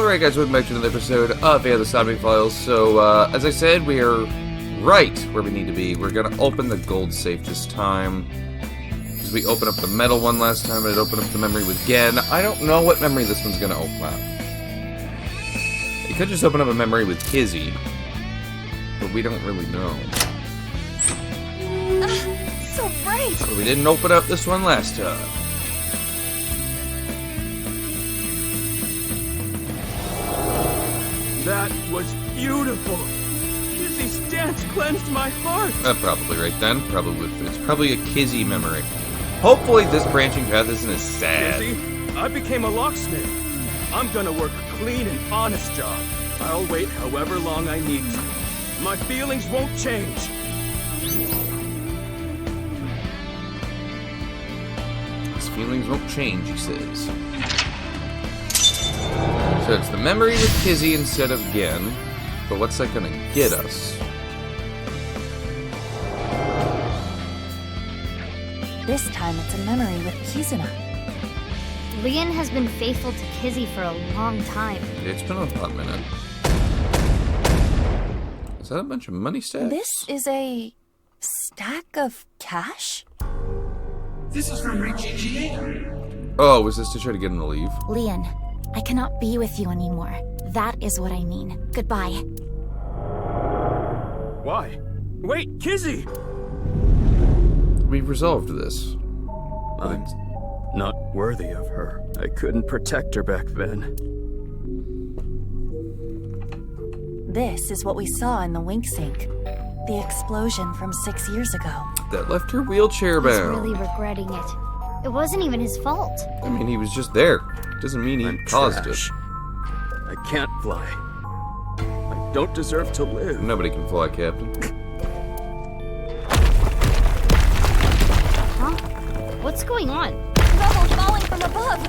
Alright guys, welcome back to another episode of the Somnium Files. So, as I said, we are right where we need to be. We're gonna open the gold safe this time. Because we opened up the metal one last time, and it opened up the memory with Gen. I don't know what memory this one's gonna open up. It could just open up a memory with Kizzy. But we don't really know. So bright! But we didn't open up this one last time. That was beautiful. Kizzy's dance cleansed my heart. Probably right then. It's probably a Kizzy memory. Hopefully this branching path isn't as sad. Kizzy, I became a locksmith. I'm gonna work a clean and honest job. I'll wait however long I need to. My feelings won't change. His feelings won't change, he says. So it's the memory with Kizzy instead of Gen, but what's that gonna get us? This time it's a memory with Kizuna. Leon has been faithful to Kizzy for a long time. It's been a hot minute. Is that a bunch of money stacks? This is a stack of cash? This is from GGA. Oh, was this to try to get him to leave? Leon, I cannot be with you anymore. That is what I mean. Goodbye. Why? Wait, Kizzy! We've resolved this. I'm not worthy of her. I couldn't protect her back then. This is what we saw in the wink sink. The explosion from 6 years ago. That left her wheelchair He's bound. really regretting it. It wasn't even his fault. I mean, he was just there. Doesn't mean he I'm caused trash. it. I can't fly. I don't deserve to live. Nobody can fly, Captain. Huh? What's going on? Rubble falling from above!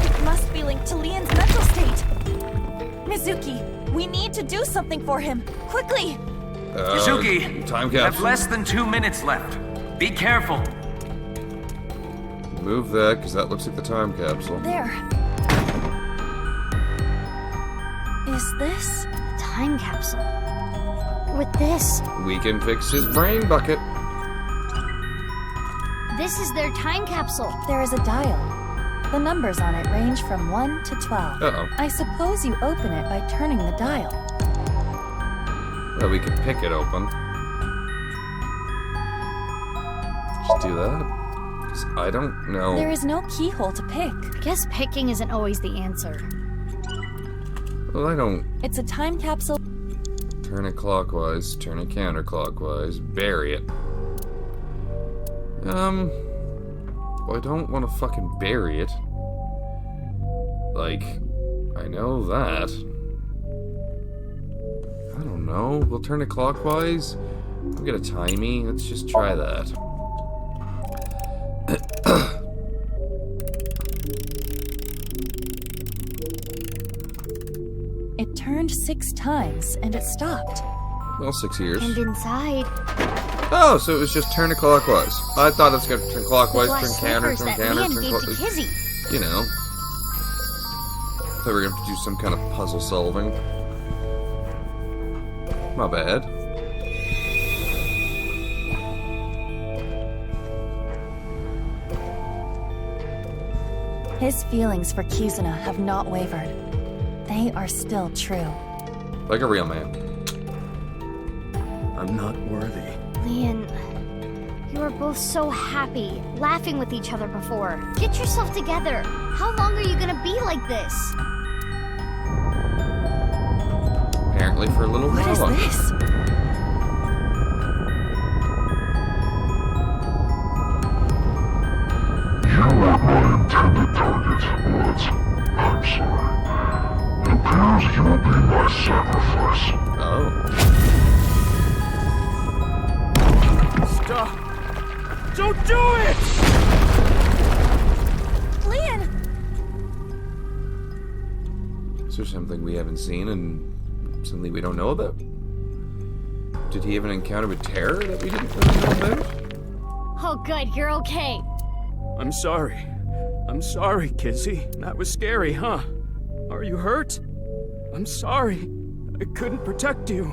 It must be linked to Leon's mental state. Mizuki, we need to do something for him. Quickly! Mizuki, time you have capsule. less than 2 minutes left. Be careful. Move that, because that looks like the time capsule. There. Is this? Time capsule. With this. We can fix his brain bucket. This is their time capsule. There is a dial. The numbers on it range from 1 to 12. Uh-oh. I suppose you open it by turning the dial. Well, we could pick it open. Just do that. 'Cause I don't know. There is no keyhole to pick. I guess picking isn't always the answer. Well, I don't. It's a time capsule. Turn it clockwise, turn it counterclockwise, bury it. Well, I don't want to fucking bury it. Like, I know that. I don't know. We'll turn it clockwise. We'll get a timey. Let's just try that. It turned 6 times and it stopped. Well, 6 years. And inside, Oh, so it was just turn it clockwise. I thought it was going to turn clockwise, the turn glass counter, slippers turn that counter, Leon turn gave to clockwise. Kizzy. You know. I thought we were going to have to do some kind of puzzle solving. My bad. His feelings for Kizuna have not wavered. They are still true. Like a real man. I'm not worthy. Leon, you were both so happy, laughing with each other before. Get yourself together. How long are you gonna be like this? Apparently for a little What while is longer. this? You were my intended target, but I'm sorry. It appears you will be my sacrifice. Oh. Stop! Don't do it! Leon! Is there something we haven't seen and something we don't know about? Did he have an encounter with terror that we didn't really know about? Oh good, you're okay. I'm sorry. I'm sorry, Kizzy. That was scary, huh? Are you hurt? I'm sorry. I couldn't protect you.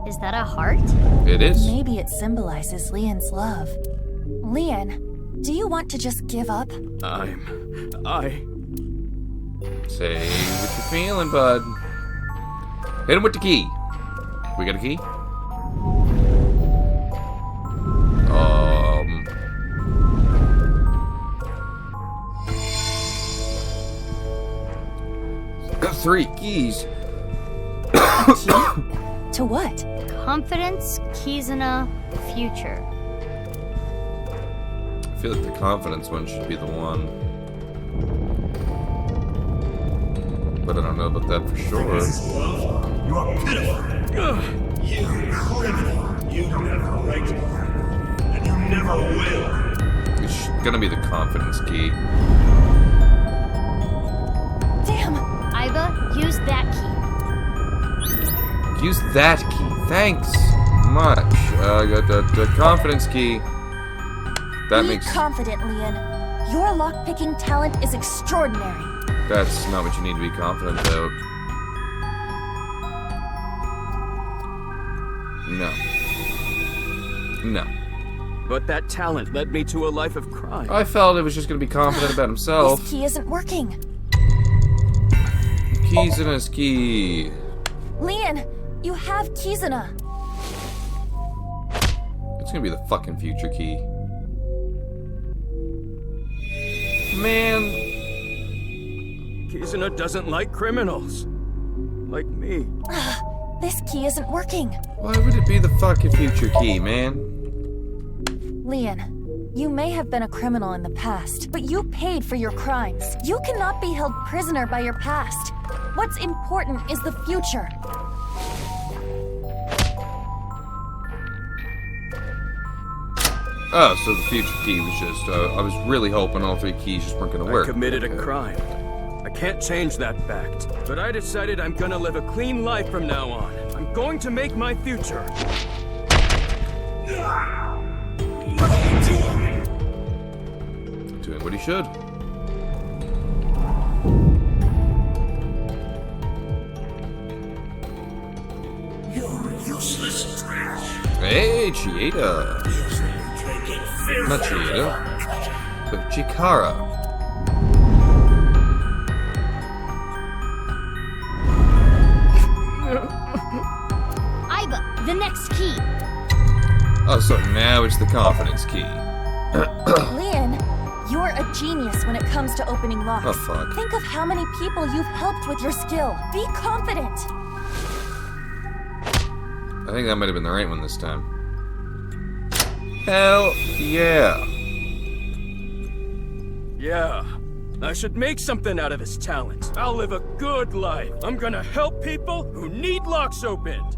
Is that a heart? It is. Maybe it symbolizes Leon's love. Leon, do you want to just give up? Say what you're feeling, bud. Hit him with the key. We got a key? Got 3 keys. To what? Confidence, Kizuna, future. I feel like the confidence one should be the one. But I don't know about that for sure. You are pitiful. You criminal. You never right. And you never will. It's gonna be the confidence key. Damn! Iba, use that key. Use that key. Thanks much. I got the confidence key. That Be makes... confident, Leon. Your lockpicking talent is extraordinary. That's not what you need to be confident about. No. No. But that talent led me to a life of crime. I felt it was just gonna be confident about himself. This key isn't working. Keys in his key. Leon, you have Kizuna. It's gonna be the fucking future key. Man. Kizuna doesn't like criminals. Like me. This key isn't working. Why would it be the fucking future key, man? Leon, you may have been a criminal in the past, but you paid for your crimes. You cannot be held prisoner by your past. What's important is the future. Oh, so the future key was just, I was really hoping all 3 keys just weren't gonna work. I committed Okay. a crime. I can't change that fact. But I decided I'm gonna live a clean life from now on. I'm going to make my future. Doing what he should. You're useless trash. Hey, Chieta. Not Chieta, but Chikara. Iba, the next key. Oh, so now it's the confidence key. Leon, you're a genius when it comes to opening locks. Oh, fuck. Think of how many people you've helped with your skill. Be confident. I think that might have been the right one this time. Hell yeah. Yeah. I should make something out of this talent. I'll live a good life. I'm gonna help people who need locks opened.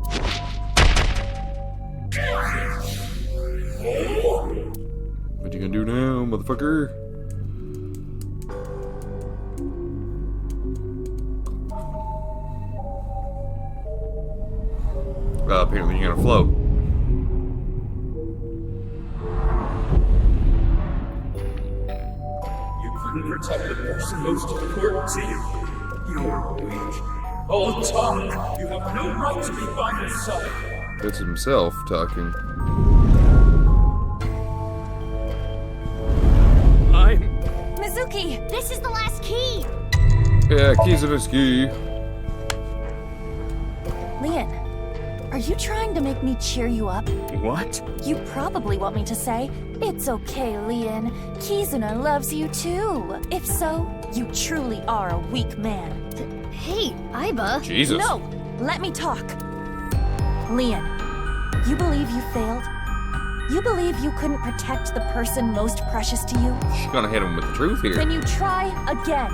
What you gonna do now, motherfucker? Well, apparently you're gonna float. You couldn't protect the person most important to you. You're weak. All talk. You have no right to be by his side. That's himself talking. I'm... Mizuki! This is the last key. Yeah, keys in his key. Leon, are you trying to make me cheer you up? What? You probably want me to say, "It's okay, Leon. Kizuna loves you too." If so, you truly are a weak man. Hey, Iba. Jesus. No! Let me talk. Leon, you believe you failed? You believe you couldn't protect the person most precious to you? She's gonna hit him with the truth here. Then you try again.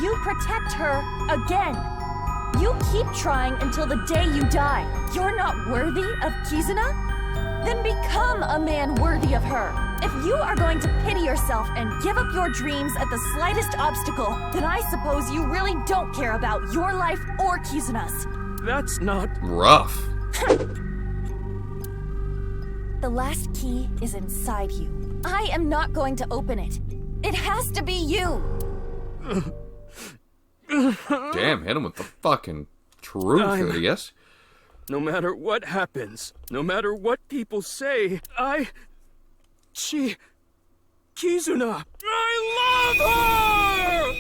You protect her again. You keep trying until the day you die. You're not worthy of Kizuna? Then become a man worthy of her. If you are going to pity yourself and give up your dreams at the slightest obstacle, then I suppose you really don't care about your life or Kizuna's. That's not... Rough. The last key is inside you. I am not going to open it. It has to be you. Damn, hit him with the fucking truth, I guess. No matter what happens, no matter what people say, Kizuna, I love her!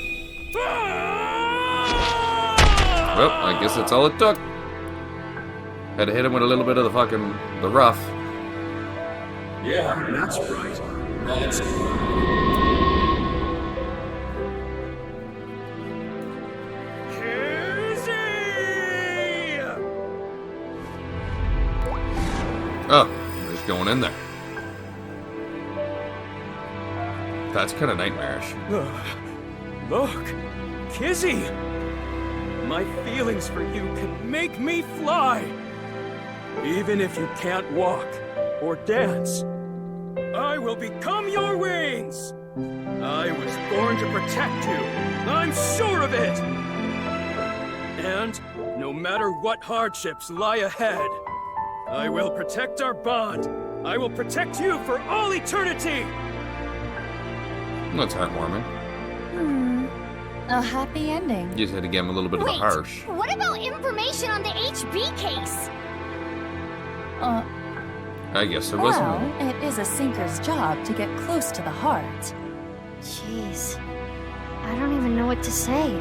Well, I guess that's all it took. Had to hit him with a little bit of the rough. Yeah, that's right. That's Oh, we're just going in there. That's kind of nightmarish. Look, Kizzy! My feelings for you can make me fly! Even if you can't walk or dance, I will become your wings! I was born to protect you, I'm sure of it! And no matter what hardships lie ahead, I will protect our bond. I will protect you for all eternity! That's heartwarming. A happy ending. You just had to give him a little bit of the harsh. What about information on the HB case? I guess there wasn't. Well, it is a sinker's job to get close to the heart. Jeez. I don't even know what to say.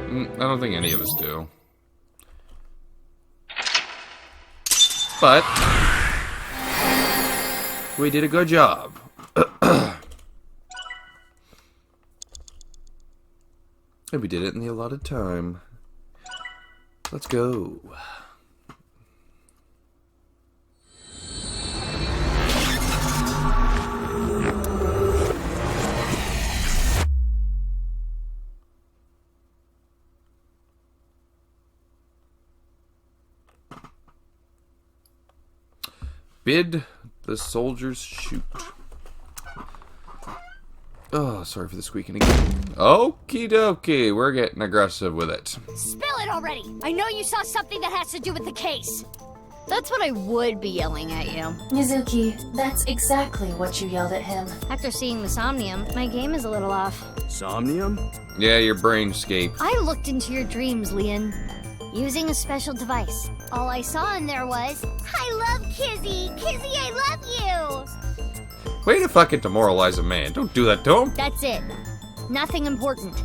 I don't think any of us do. But we did a good job. And we did it in the allotted time. Let's go. Bid the soldiers shoot. Oh, sorry for the squeaking again. Okie dokie, we're getting aggressive with it. Spill it already! I know you saw something that has to do with the case. That's what I would be yelling at you. Mizuki, that's exactly what you yelled at him. After seeing the Somnium, my game is a little off. Somnium? Yeah, your brainscape. I looked into your dreams, Leon, using a special device. All I saw in there was, I love Kizzy! Kizzy, I love you! Way to fucking demoralize a man. Don't do that to him. That's it. Nothing important.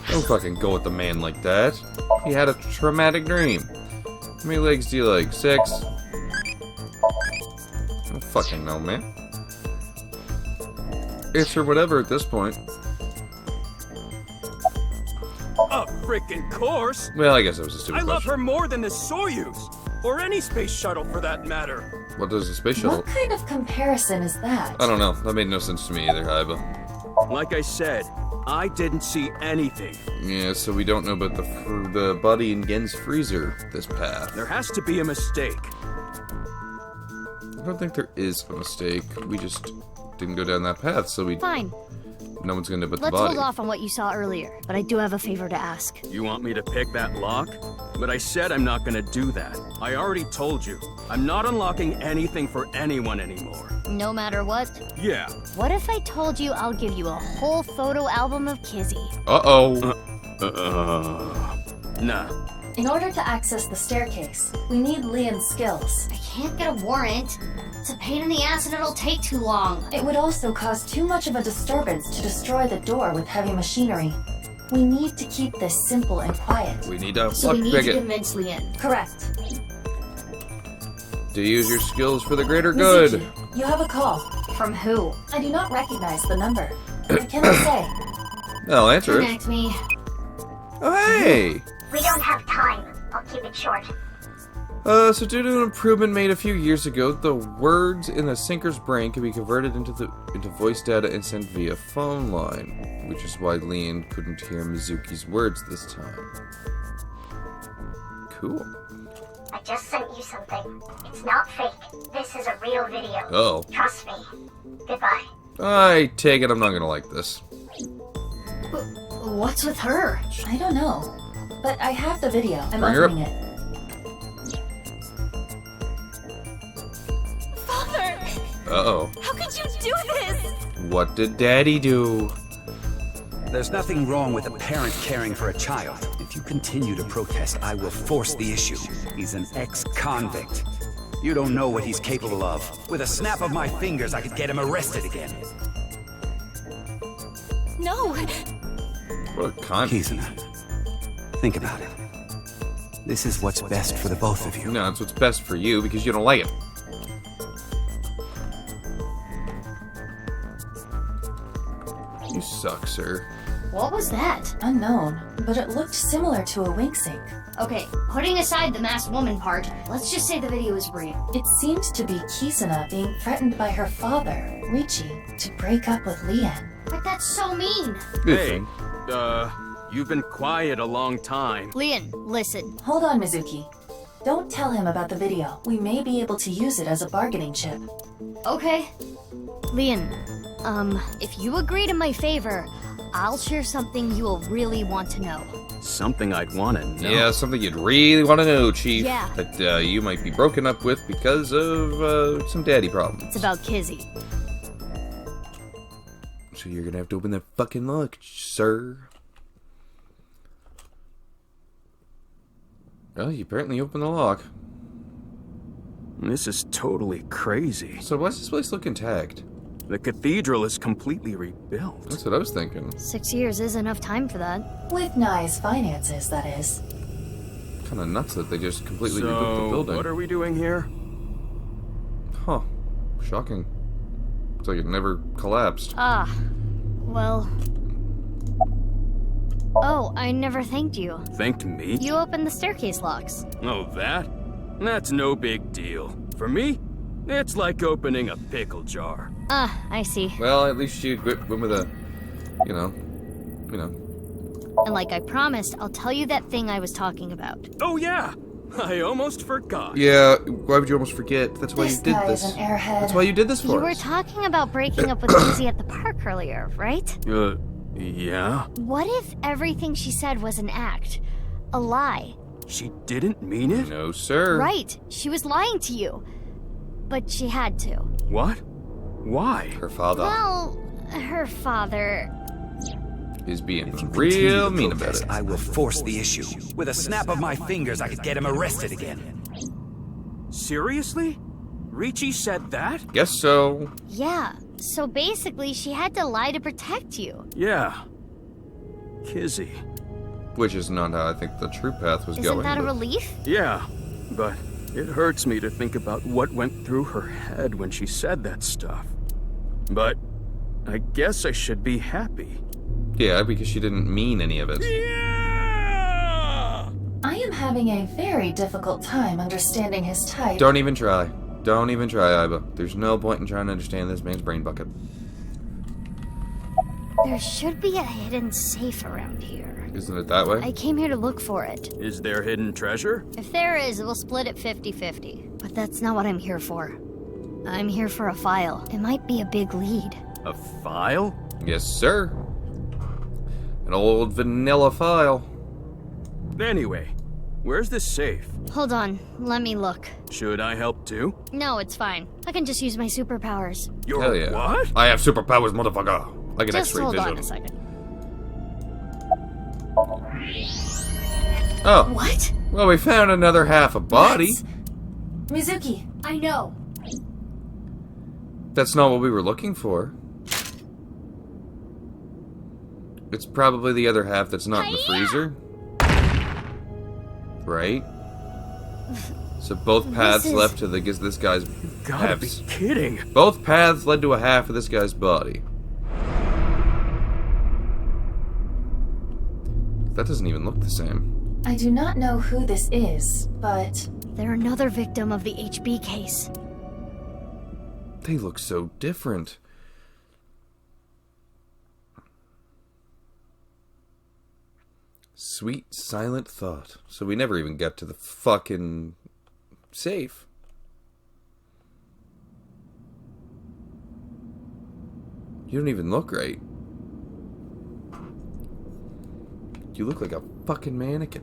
Don't fucking go with the man like that. He had a traumatic dream. How many legs do you like? 6? I don't fucking know, man. Answer whatever at this point. A freaking course! Well, I guess that was a stupid I love question. her more than the Soyuz! Or any space shuttle for that matter. What does a space shuttle? What kind of comparison is that? I don't know. That made no sense to me either, Haiba. Like I said, I didn't see anything. Yeah, so we don't know about the body in Gen's freezer, this path. There has to be a mistake. I don't think there is a mistake. We just didn't go down that path, so Fine. no one's gonna know about Let's the body. hold off on what you saw earlier, but I do have a favor to ask. You want me to pick that lock? But I said I'm not gonna do that. I already told you. I'm not unlocking anything for anyone anymore. No matter what, Yeah. what if I told you I'll give you a whole photo album of Kizzy? Uh-oh. Nah. In order to access the staircase, we need Leon's skills. I can't get a warrant. It's a pain in the ass and it'll take too long. It would also cause too much of a disturbance to destroy the door with heavy machinery. We need to keep this simple and quiet. We need to So we need to it. convince Leon. Correct. To use your skills for the greater good. Mizuki, you have a call. From who? I do not recognize the number. I cannot say. I'll answer it. Connect me. Oh, hey! We don't have time. I'll keep it short. So due to an improvement made a few years ago, the words in the sinker's brain can be converted into voice data and sent via phone line, which is why Leon couldn't hear Mizuki's words this time. Cool. I just sent you something. It's not fake. This is a real video. Oh. Trust me. Goodbye. I take it I'm not gonna like this. What's with her? I don't know. But I have the video. I'm Bring her up. opening it. Father! Uh-oh. How could you do this? What did Daddy do? There's nothing wrong with a parent caring for a child. If you continue to protest, I will force the issue. He's an ex-convict. You don't know what he's capable of. With a snap of my fingers, I could get him arrested again. No! What a con. Kizuna, think about it. This is what's best for the both of you. No, it's what's best for you because you don't like it. You suck, sir. What was that? Unknown, but it looked similar to a wink sync. Okay, putting aside the masked woman part, let's just say the video is real. It seemed to be Kizuna being threatened by her father, Richie, to break up with Leanne. But that's so mean. Good Hey, thing. you've been quiet a long time. Leon, listen. Hold on, Mizuki. Don't tell him about the video. We may be able to use it as a bargaining chip. Okay. Leon, if you agree to my favor, I'll share something you will really want to know. Something I'd want to know. Yeah, something you'd really want to know, Chief. Yeah. That you might be broken up with because of some daddy problems. It's about Kizzy. So you're gonna have to open that fucking lock, sir. Well, you apparently opened the lock. This is totally crazy. So why does this place look intact? The cathedral is completely rebuilt. That's what I was thinking. 6 years is enough time for that. With Nye's finances, that is. Kind of nuts that they just completely rebuilt the So, building. what are we doing here? Huh. Shocking. Looks like it never collapsed. Ah, well... Oh, I never thanked you. Thanked me? You opened the staircase locks. Oh, that? That's no big deal. For me, it's like opening a pickle jar. Ah, I see. Well, at least you went with a, you know. And like I promised, I'll tell you that thing I was talking about. Oh yeah! I almost forgot. Yeah, why would you almost forget? That's why This you did guy this. is an airhead. That's why you did this You for were us. talking about breaking up with Lizzie at the park earlier, right? Yeah? What if everything she said was an act? A lie? She didn't mean it? No, sir. Right, she was lying to you. But she had to. What? Why? Her father Well, her father... is being If you continue real to mean about protest, it. I will force the issue. With a snap of my fingers, I could get him arrested again. Seriously? Richie said that? Guess so. Yeah, so basically she had to lie to protect you. Yeah. Kizzy. Which is not how I think the true path was going. Isn't that a but- relief? Yeah, but it hurts me to think about what went through her head when she said that stuff. But I guess I should be happy. Yeah, because she didn't mean any of it. Yeah! I am having a very difficult time understanding his type. Don't even try. Don't even try, Iba. There's no point in trying to understand this man's brain bucket. There should be a hidden safe around here. Isn't it that way? I came here to look for it. Is there hidden treasure? If there is, we'll split it 50-50. But that's not what I'm here for. I'm here for a file. It might be a big lead. A file? Yes, sir. An old vanilla file. Anyway, where's this safe? Hold on, let me look. Should I help too? No, it's fine. I can just use my superpowers. Your Hell yeah. what? I have superpowers, motherfucker. Like an Just X-ray hold vision. on a second. Oh. What? Well, we found another half a body. Mizuki, I know. That's not what we were looking for. It's probably the other half that's not in the freezer. Right? So both paths is- led to this guy's Gotta be halves. kidding. Both paths led to a half of this guy's body. That doesn't even look the same. I do not know who this is, but They're another victim of the HB case. They look so different. Sweet, silent thought. So we never even got to the fucking safe. You don't even look right. You look like a fucking mannequin.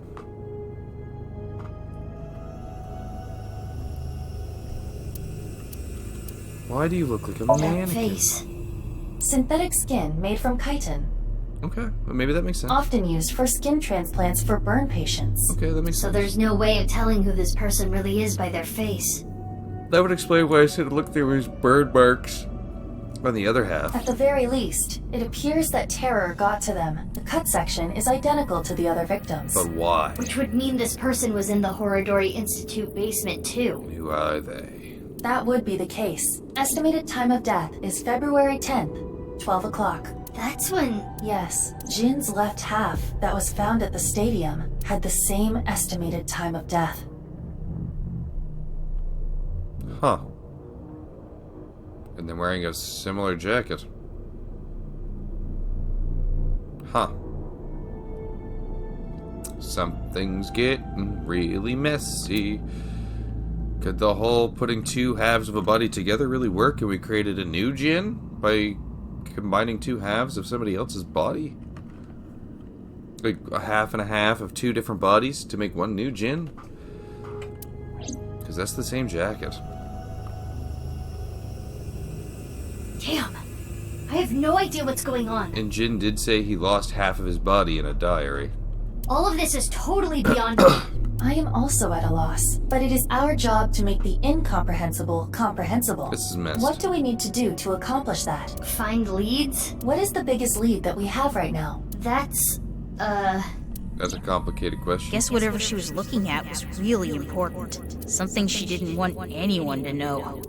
Why do you look like a that mannequin? face. Synthetic skin made from chitin. Okay, well, maybe that makes sense. Often used for skin transplants for burn patients. Okay, that makes So sense. there's no way of telling who this person really is by their face. That would explain why I said look, there was burn marks on the other half. At the very least, it appears that terror got to them. The cut section is identical to the other victims. But why? Which would mean this person was in the Horodori Institute basement too. Who are they? That would be the case. Estimated time of death is February 10th, 12 o'clock. That's when... Yes, Jin's left half that was found at the stadium had the same estimated time of death. Huh. And they're wearing a similar jacket. Huh. Something's getting really messy. Could the whole putting two halves of a body together really work and we created a new Jin by combining two halves of somebody else's body? Like a half and a half of two different bodies to make one new Jin? Because that's the same jacket. Damn. I have no idea what's going on. And Jin did say he lost half of his body in a diary. All of this is totally beyond me. I am also at a loss, but it is our job to make the incomprehensible comprehensible. This is messed. What do we need to do to accomplish that? Find leads? What is the biggest lead that we have right now? That's... That's a complicated question. Guess whatever she was looking at was really important. Something she didn't want anyone to know.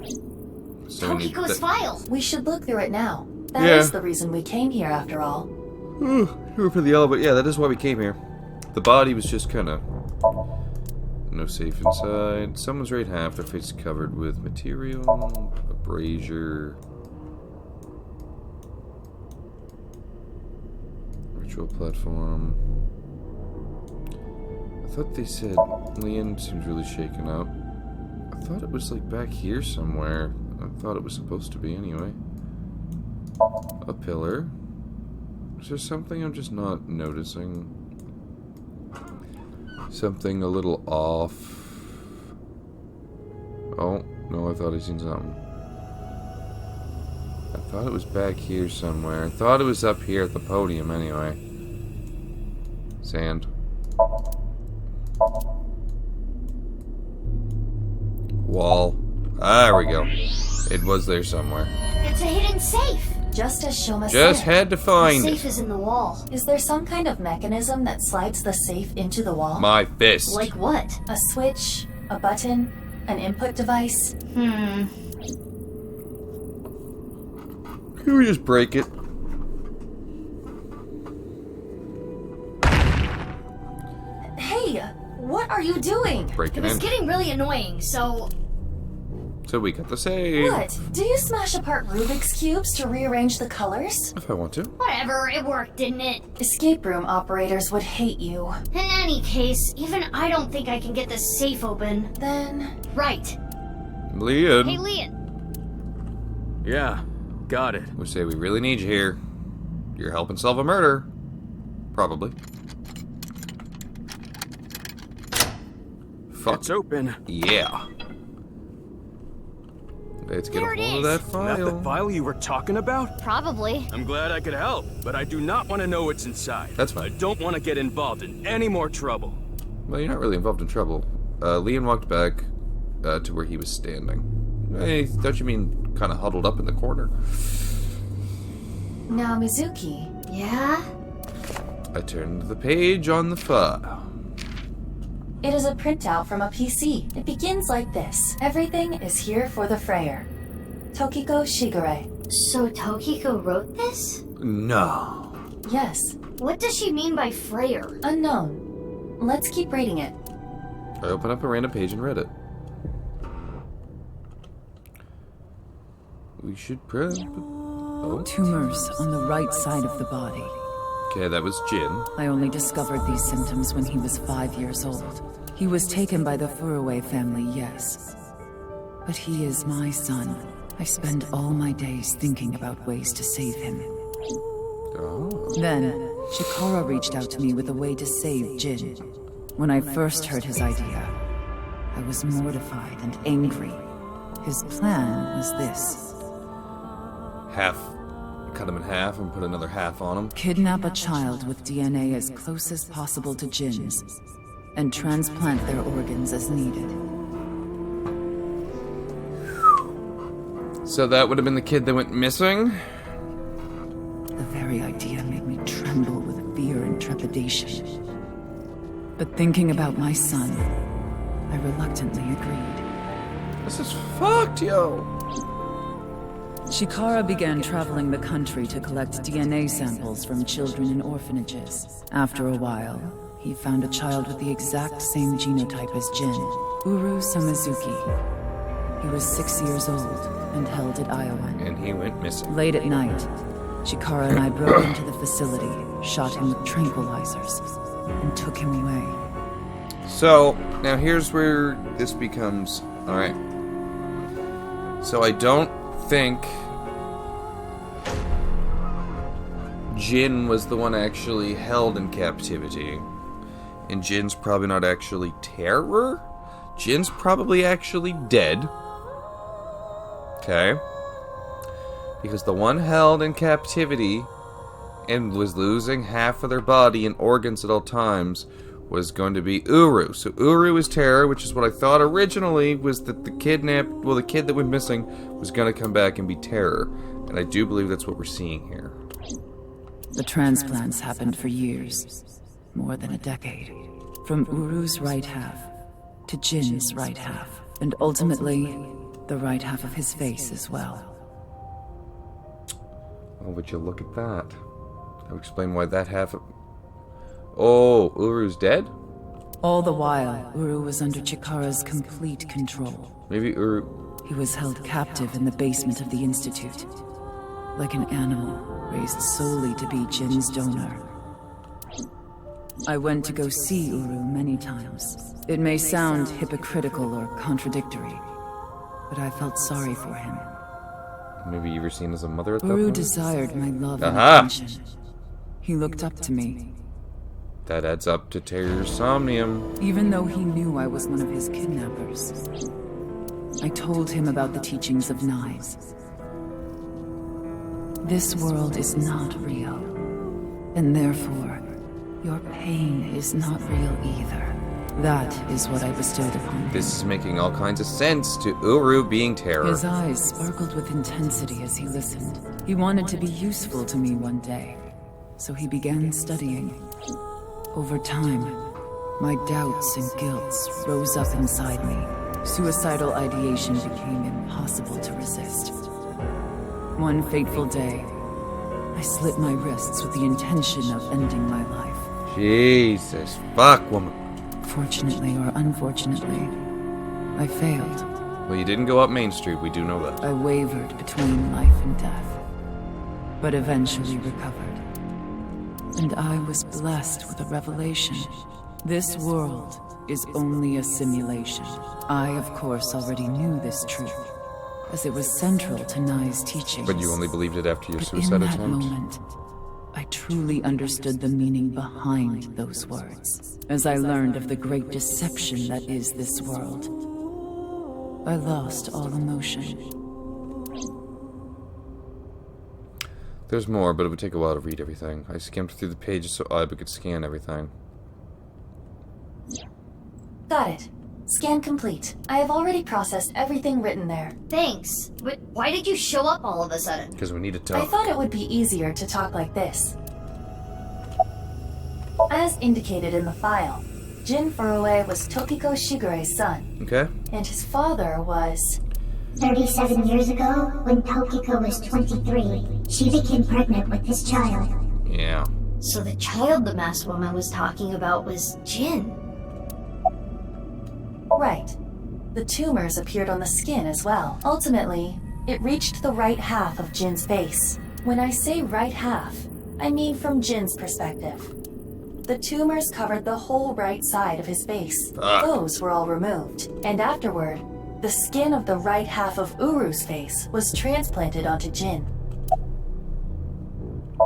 So we need Tokiko's file! We should look through it now. That is the reason we came here, after all. Here for the elevator. Yeah, that is why we came here. The body was just kind of... No safe inside. Someone's right half. Their face covered with material. A brazier. Ritual platform. I thought they said... Leon seems really shaken up. I thought it was like back here somewhere. I thought it was supposed to be anyway. A pillar. Is there something I'm just not noticing? Something a little off. Oh, no, I thought I seen something. I thought it was back here somewhere. I thought it was up here at the podium anyway. Sand. Wall. There we go. It was there somewhere. It's a hidden safe! Just as Shoma Just said. had to The find safe it. is in the wall. Is there some kind of mechanism that slides the safe into the wall? My fist. Like what? A switch? A button? An input device? Can we just break it? Hey! What are you doing? Break It it was in. getting really annoying, so... So we got the save. What? Do you smash apart Rubik's Cubes to rearrange the colors? If I want to. Whatever, it worked, didn't it? Escape room operators would hate you. In any case, even I don't think I can get this safe open. Then... Right. Leon. Hey, Leon. Yeah, got it. We say we really need you here. You're helping solve a murder. Probably. Fuck. It's open. Yeah. Let's get There a it hold of is. that Is file. that the file you were talking about? Probably. I'm glad I could help, but I do not want to know what's inside. That's fine. I don't want to get involved in any more trouble. Well, you're not really involved in trouble. Leon walked back to where he was standing. I thought you mean kind of huddled up in the corner. Now, Mizuki, Yeah? I turned the page on the file. it is a printout from a PC. It begins like this. Everything is here for the Freyer. Tokiko Shigure. So Tokiko wrote this? No. Yes, What does she mean by Freyer? unknown. Let's keep reading it. I opened up a random page and read it. We should prep. Oh. Tumors on the right side of the body. Okay, that was Jin. I only discovered these symptoms when he was 5 years old. He was taken by the Furuway family, yes. But he is my son. I spend all my days thinking about ways to save him. Oh. Then, Shikara reached out to me with a way to save Jin. When I first heard his idea, I was mortified and angry. His plan was this. Half Cut him in half and put another half on him. Kidnap a child with DNA as close as possible to Jin's, and transplant their organs as needed. So that would have been the kid that went missing? The very idea made me tremble with fear and trepidation. But thinking about my son, I reluctantly agreed. This is fucked, yo. Chikara began traveling the country to collect DNA samples from children in orphanages. After a while, he found a child with the exact same genotype as Jin, Uru Samazuki. He was 6 years old and held at Iowan. And he went missing. Late at night, Chikara and I broke into the facility, shot him with tranquilizers, and took him away. So, now here's where this becomes... Alright. So I don't think Jin was the one actually held in captivity. And Jin's probably not actually terror? Jin's probably actually dead. Okay. Because the one held in captivity and was losing half of their body and organs at all times was going to be Uru. So Uru is terror, which is what I thought originally was that the kid that went missing was going to come back and be terror. And I do believe that's what we're seeing here. The transplants happened for years, more than a decade. From Uru's right half to Jin's right half, and ultimately, the right half of his face as well. Oh, would you look at that? That would explain why that half of... Oh, Uru's dead? All the while, Uru was under Chikara's complete control. Maybe Uru... He was held captive in the basement of the Institute, like an animal raised solely to be Jin's donor. I went to go see Uru many times. It may sound hypocritical or contradictory, but I felt sorry for him. Maybe you were seen as a mother at that Uru point? desired my love and Aha! attention. He looked up to me. That adds up to Terror's Somnium. Even though he knew I was one of his kidnappers. I told him about the teachings of knives. This world is not real, and therefore, your pain is not real either. That is what I bestowed upon him. This is making all kinds of sense to Uru being terror. His eyes sparkled with intensity as he listened. He wanted to be useful to me one day, so he began studying. Over time, my doubts and guilts rose up inside me. Suicidal ideation became impossible to resist. One fateful day, I slit my wrists with the intention of ending my life. Jesus, fuck, woman. Fortunately or unfortunately, I failed. Well, you didn't go up Main Street, we do know that. I wavered between life and death, but eventually recovered. And I was blessed with a revelation. This world is only a simulation. I, of course, already knew this truth, as it was central to Nai's teachings. But you only believed it after your But suicide in that attempt? moment, I truly understood the meaning behind those words. As I learned of the great deception that is this world, I lost all emotion. There's more, but it would take a while to read everything. I skimmed through the pages so I could scan everything. Got it. Scan complete. I have already processed everything written there. Thanks. But why did you show up all of a sudden? Because we need to I talk. thought it would be easier to talk like this. As indicated in the file, Jin Furue was Tokiko Shigure's son. Okay. And his father was... 37 years ago, when Tokiko was 23, she became pregnant with this child. Yeah. So the child the masked woman was talking about was Jin. Right. The tumors appeared on the skin as well. Ultimately, it reached the right half of Jin's face. When I say right half, I mean from Jin's perspective. The tumors covered the whole right side of his face. Those were all removed. And afterward, the skin of the right half of Uru's face was transplanted onto Jin.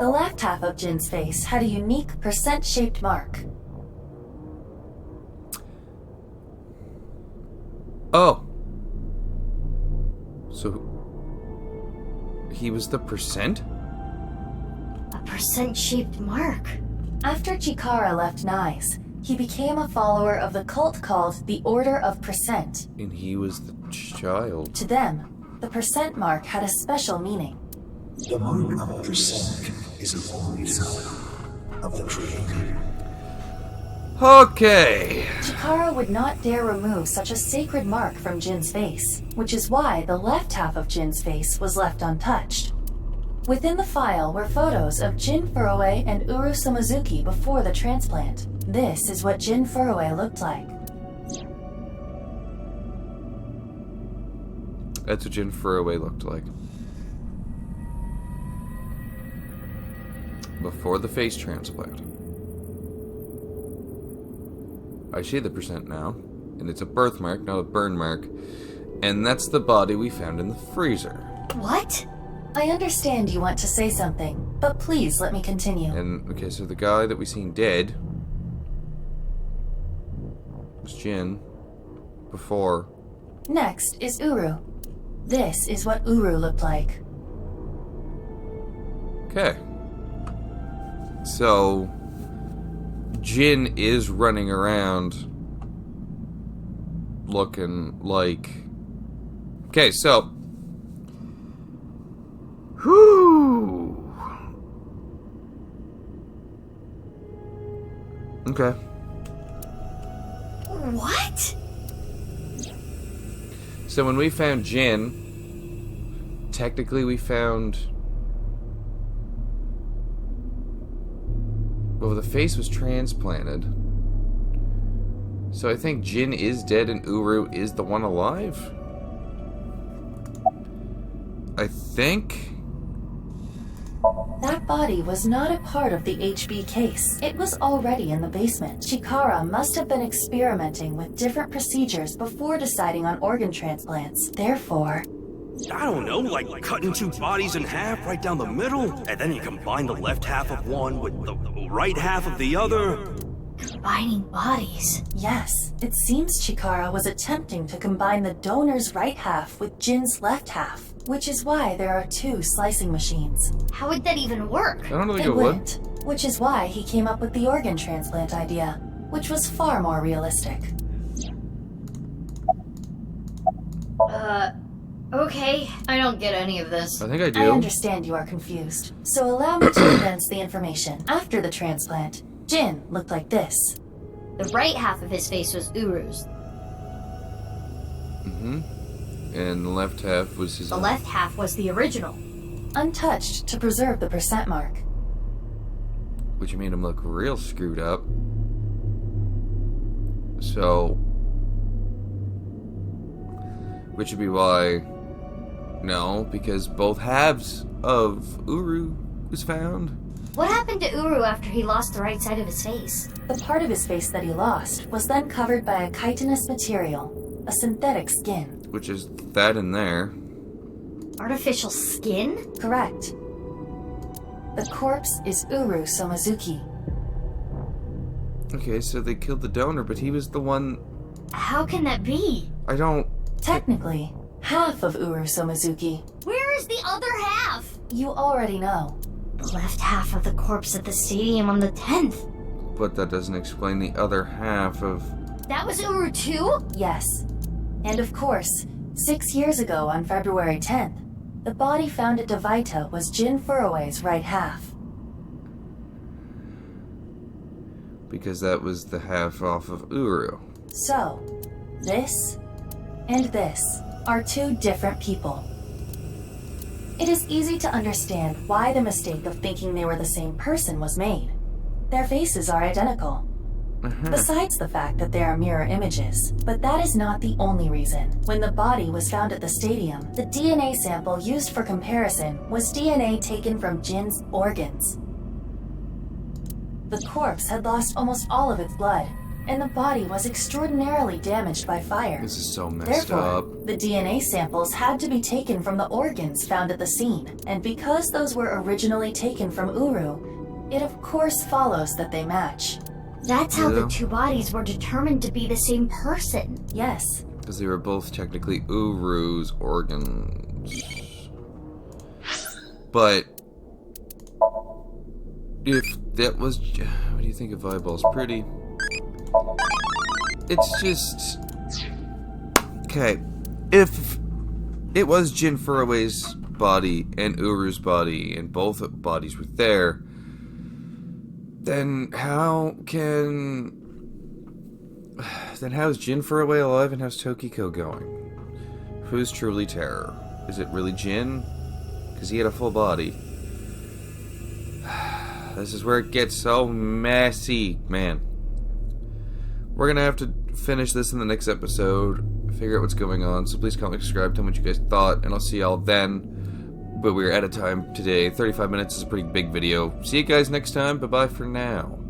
The left half of Jin's face had a unique percent-shaped mark. Oh. So... he was the percent? percent-shaped mark. After Chikara left Nyes, he became a follower of the cult called the Order of Percent. And he was the child. To them, the percent mark had a special meaning. The mark of percent is a holy sign of the Creator. Okay. Chikara would not dare remove such a sacred mark from Jin's face, which is why the left half of Jin's face was left untouched. Within the file were photos of Jin Furue and Uru Samazuki before the transplant. This is what Jin Furue looked like. That's what Jin Furue looked like. Before the face transplant. I see the percent now, and it's a birthmark, not a burn mark, and that's the body we found in the freezer. What? I understand you want to say something, but please let me continue. And, okay, so the guy that we seen dead was Jin before. Next is Uru. This is what Uru looked like. Okay. So, Jin is running around looking like... Okay, so... Whew. Okay. What? So when we found Jin, technically we found... Well, the face was transplanted. So I think Jin is dead and Uru is the one alive? I think... That body was not a part of the HB case. It was already in the basement. Chikara must have been experimenting with different procedures before deciding on organ transplants. Therefore... I don't know, like cutting two bodies in half right down the middle, and then you combine the left half of one with the right half of the other. Combining bodies. Yes, it seems Chikara was attempting to combine the donor's right half with Jin's left half, which is why there are two slicing machines. How would that even work? I don't think It wouldn't, which is why he came up with the organ transplant idea, which was far more realistic. Okay, I don't get any of this. I think I do. I understand you are confused, so allow me to condense the information. After the transplant, Jin looked like this. The right half of his face was Uru's. Mm-hmm. And the left half was his The own. left half was the original. Untouched to preserve the percent mark. Which made him look real screwed up. So... Which would be why... No, because both halves of Uru was found. What happened to Uru after he lost the right side of his face? The part of his face that he lost was then covered by a chitinous material, a synthetic skin. Which is that in there. Artificial skin? Correct. The corpse is Uru Somazuki. Okay, so they killed the donor, but he was the one... How can that be? I don't... Technically, half of Uru Somazuki. Where is the other half? You already know. The left half of the corpse at the stadium on the 10th. But that doesn't explain the other half of... That was Uru too? Yes. And of course, 6 years ago on February 10th, the body found at Devaita was Jin Furue's right half. Because that was the half off of Uru. So, this and this are two different people. It is easy to understand why the mistake of thinking they were the same person was made. Their faces are identical. Besides the fact that they are mirror images. But that is not the only reason. When the body was found at the stadium, the DNA sample used for comparison was DNA taken from Jin's organs. The corpse had lost almost all of its blood, and the body was extraordinarily damaged by fire. This is so messed Therefore, up. the DNA samples had to be taken from the organs found at the scene, and because those were originally taken from Uru, it of course follows that they match. That's how the two bodies were determined to be the same person. Yes. Because they were both technically Uru's organs. But... if that was... What do you think of eyeballs? Pretty. It's just... Okay. If it was Jin Furroway's body and Uru's body, and both bodies were there, then how can... Then how's Jin Furroway alive and how's Tokiko going? Who's truly terror? Is it really Jin? Because he had a full body. This is where it gets so messy, man. We're gonna have to finish this in the next episode, figure out what's going on, so please comment, subscribe, tell me what you guys thought, and I'll see y'all then. But we're out of time today. 35 minutes is a pretty big video. See you guys next time. Bye-bye for now.